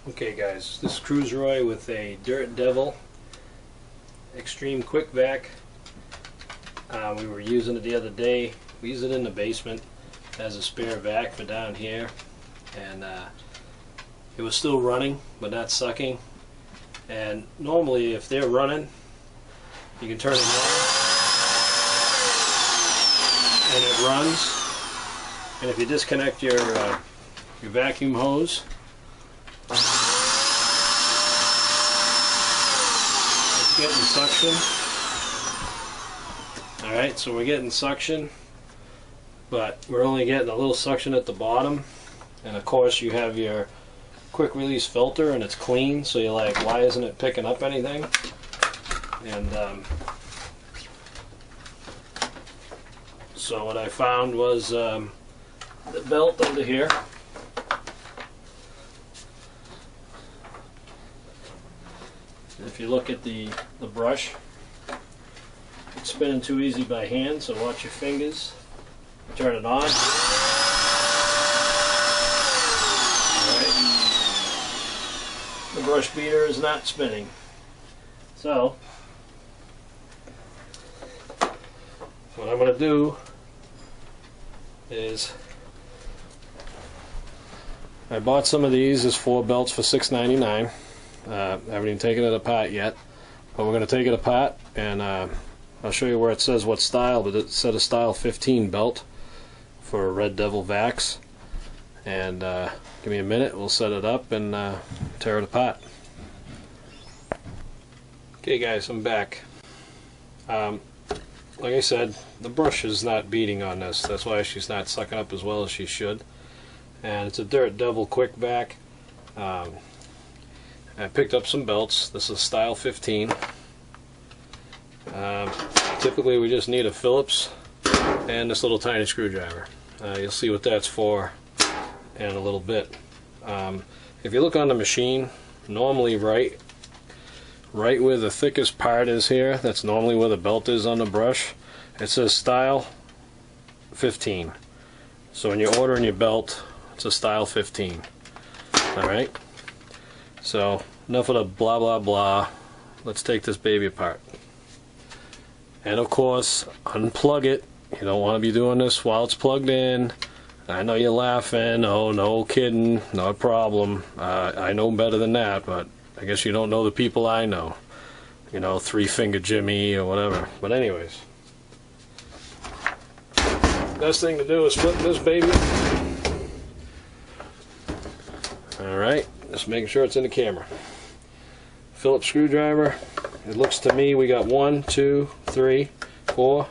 Okay guys, this is CRUZROY with a Dirt Devil Extreme Quick Vac. We were using it the other day. We use it in the basement as a spare vac for down here, and it was still running but not sucking. And normally if they're running, you can turn it on and it runs. And if you disconnect your vacuum hose, it's getting suction. Alright, so we're getting suction, but we're only getting a little suction at the bottom. And of course you have your quick release filter and it's clean, so you're like, why isn't it picking up anything? And so what I found was the belt under here. If you look at the brush, it's spinning too easy by hand, so watch your fingers. Turn it on. Alright. The brush beater is not spinning. So, what I'm going to do is, I bought some of these as 4 belts for $6.99. I haven't even taken it apart yet, but we're going to take it apart, and I'll show you where it says what style, but it said a style 15 belt for Red Devil vacs. And give me a minute, we'll set it up and tear it apart. Okay guys, I'm back. Like I said, the brush is not beating on this. That's why she's not sucking up as well as she should. And it's a Dirt Devil Quick Vac. I picked up some belts. This is style 15. Typically we just need a Phillips and this little tiny screwdriver. You'll see what that's for in a little bit. If you look on the machine, normally right where the thickest part is here, that's normally where the belt is on the brush, it says style 15. So when you're ordering your belt, it's a style 15. Alright? So enough of the blah blah blah. Let's take this baby apart. And of course, unplug it. You don't want to be doing this while it's plugged in. I know you're laughing. Oh, no kidding. Not a problem. I know better than that, but I guess you don't know the people I know. You know, Three Finger Jimmy or whatever. But anyways, best thing to do is flip this baby. Alright, just making sure it's in the camera. Phillips screwdriver. It looks to me we got 1, 2, 3, 4,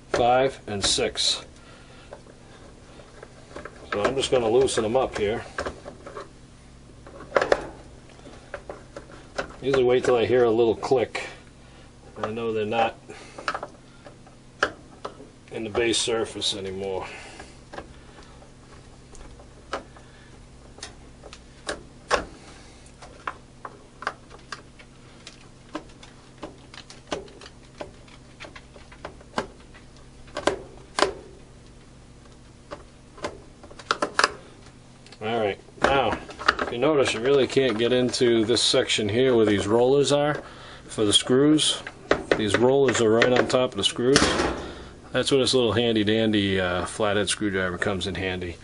5, and 6. So I'm just going to loosen them up here. Usually wait till I hear a little click. I know they're not in the base surface anymore. Alright, now if you notice, you really can't get into this section here where these rollers are for the screws. These rollers are right on top of the screws. That's where this little handy dandy flathead screwdriver comes in handy.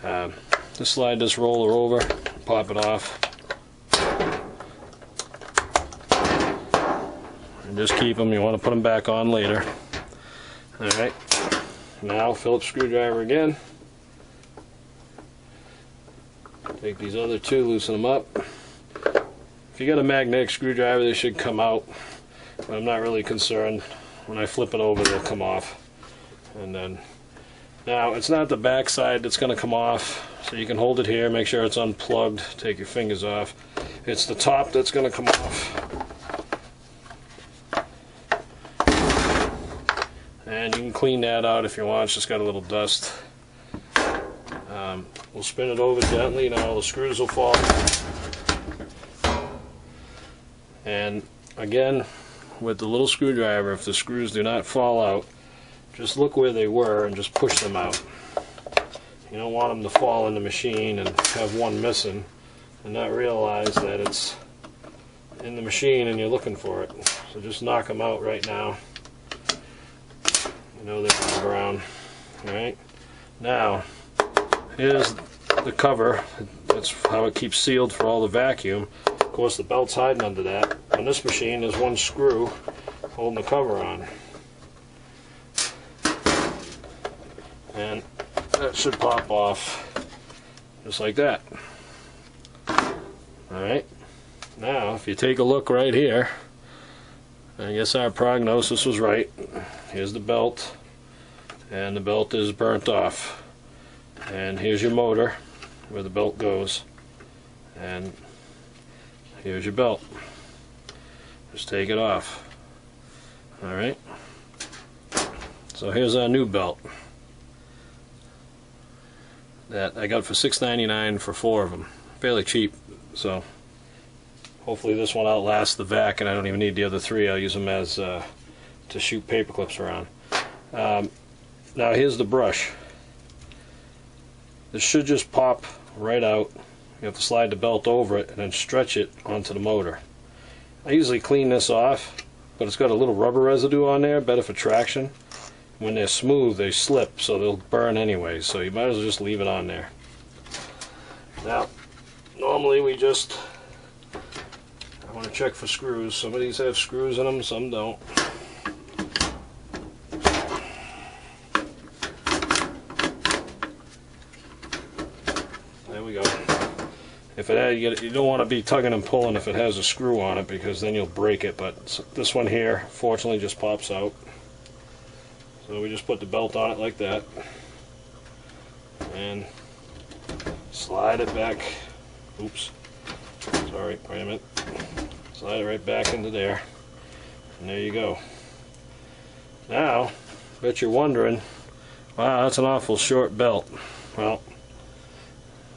Just slide this roller over, pop it off, and just keep them. You want to put them back on later. Alright, now Phillips screwdriver again. Take these other two, loosen them up. If you got a magnetic screwdriver, they should come out, but I'm not really concerned. When I flip it over, they'll come off. And then, now it's not the back side that's going to come off, so you can hold it here, make sure it's unplugged, take your fingers off. It's the top that's going to come off. And you can clean that out if you want, it's just got a little dust. We'll spin it over gently, now all the screws will fall. And again, with the little screwdriver, if the screws do not fall out, just look where they were and just push them out. You don't want them to fall in the machine and have one missing. and not realize that it's in the machine and you're looking for it. So just knock them out right now. You know they're on the ground. Alright, now here's the cover. That's how it keeps sealed for all the vacuum. Of course the belt's hiding under that. On this machine there's one screw holding the cover on. And that should pop off just like that. Alright, now if you take a look right here, I guess our prognosis was right. Here's the belt, and the belt is burnt off. And here's your motor, where the belt goes. And here's your belt. Just take it off. Alright, so here's our new belt that I got for $6.99 for 4 of them. Fairly cheap, so hopefully this one outlasts the vac and I don't even need the other 3. I'll use them as to shoot paper clips around. Now here's the brush. This should just pop right out. You have to slide the belt over it and then stretch it onto the motor. I usually clean this off, but it's got a little rubber residue on there, better for traction. When they're smooth they slip, so they'll burn anyway, so you might as well just leave it on there. Now normally we just, I want to check for screws. Some of these have screws in them, some don't. There we go. If it had, you don't want to be tugging and pulling if it has a screw on it, because then you'll break it, but this one here fortunately just pops out. So we just put the belt on it like that and slide it back. Oops, sorry, wait a minute. Slide it right back into there, and there you go. Now, bet you're wondering, wow, that's an awful short belt. Well,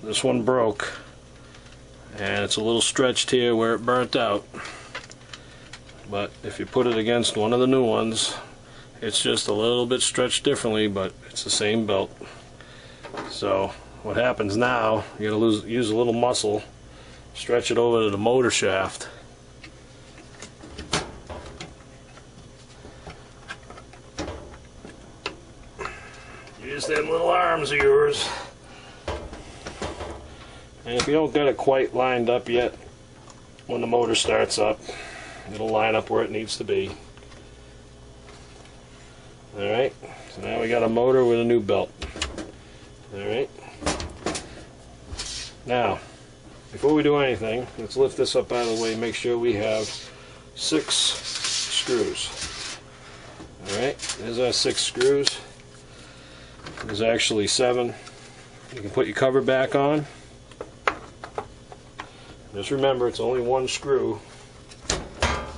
this one broke, and it's a little stretched here where it burnt out. But if you put it against one of the new ones, it's just a little bit stretched differently, but it's the same belt. So what happens now, you gotta use a little muscle, stretch it over to the motor shaft. Use them little arms of yours. And if you don't get it quite lined up yet, when the motor starts up, it'll line up where it needs to be. Alright, so now we got a motor with a new belt. Alright. Now, before we do anything, let's lift this up out of the way, make sure we have 6 screws. Alright, there's our 6 screws. There's actually 7. You can put your cover back on. Just remember, it's only one screw.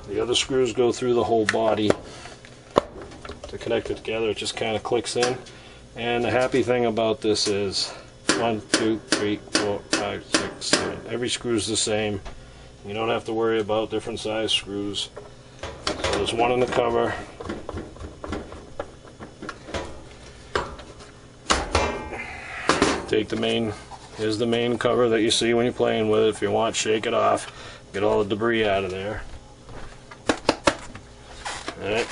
The other screws go through the whole body. To connect it together, it just kind of clicks in. And the happy thing about this is 1, 2, 3, 4, 5, 6, 7. Every screw is the same. You don't have to worry about different size screws. So there's one in the cover. Take the main, here's the main cover that you see when you're playing with it. If you want, shake it off, get all the debris out of there. Alright.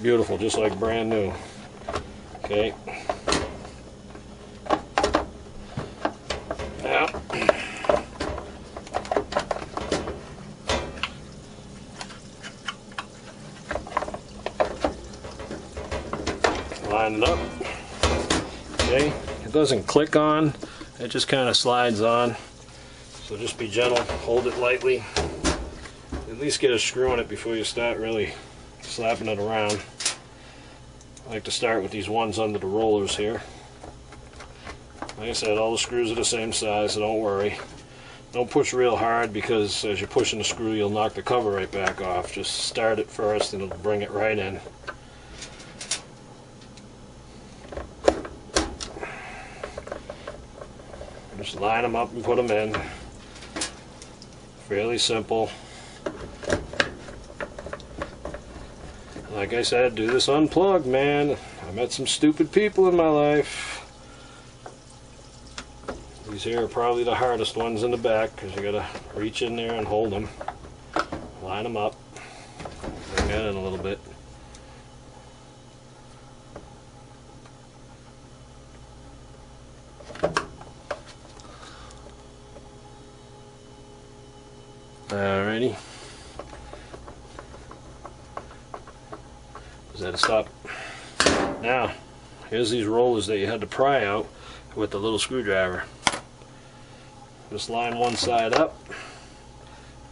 Beautiful, just like brand new. Okay. Now, line it up. Okay, it doesn't click on, it just kind of slides on. So just be gentle, hold it lightly. At least get a screw in it before you start really slapping it around. I like to start with these ones under the rollers here. Like I said, all the screws are the same size, so don't worry. Don't push real hard, because as you're pushing the screw you'll knock the cover right back off. Just start it first and it'll bring it right in. Just line them up and put them in. Fairly simple. Like I said, do this unplugged, man. I met some stupid people in my life. These here are probably the hardest ones in the back because you gotta reach in there and hold them. Line them up. Bring that in a little bit. Alrighty. Is that a stop? Now, here's these rollers that you had to pry out with the little screwdriver. Just line one side up.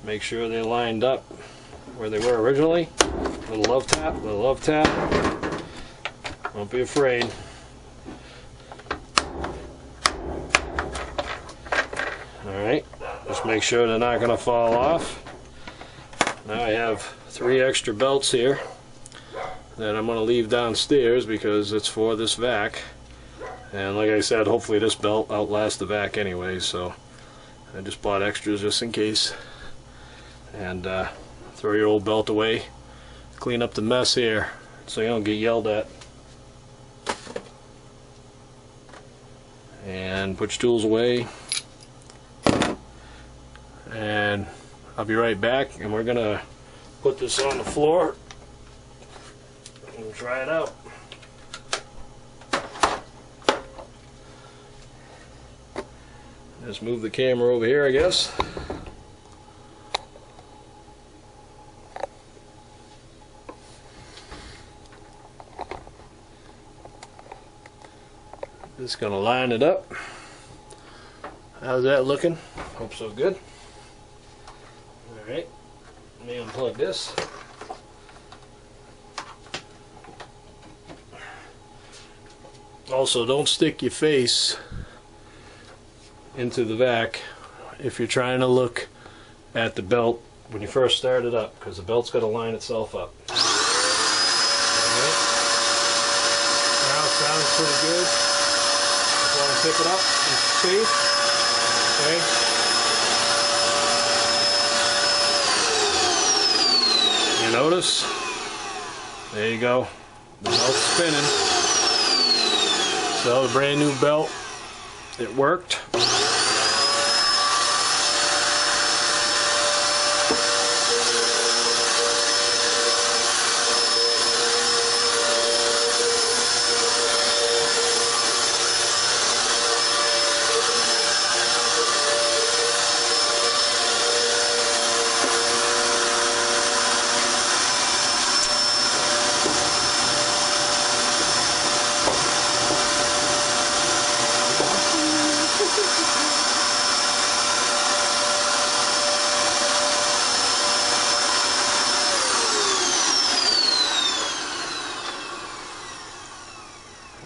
Make sure they're lined up where they were originally. Little love tap, little love tap. Don't be afraid. Alright, just make sure they're not going to fall off. Now I have 3 extra belts here that I'm going to leave downstairs because it's for this vac. And like I said, hopefully this belt outlasts the vac anyway, so I just bought extras just in case. And throw your old belt away. Clean up the mess here so you don't get yelled at. And put your tools away. And I'll be right back, and we're gonna put this on the floor and try it out. Just move the camera over here, I guess. Just gonna line it up. How's that looking? Hope so good. Alright, let me unplug this. Also, don't stick your face into the vac if you're trying to look at the belt when you first start it up, because the belt's got to line itself up. Alright, now it sounds pretty good. Just want to pick it up and see. Okay. You notice? There you go. The belt's spinning. So the brand new belt, it worked.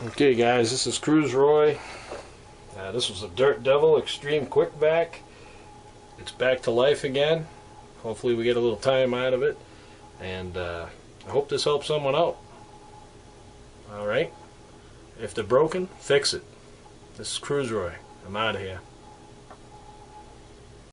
Okay guys, this is CRUZROY. This was a Dirt Devil Extreme Quick Vac. It's back to life again. Hopefully we get a little time out of it. And I hope this helps someone out. Alright? If they're broken, fix it. This is CRUZROY. I'm out of here.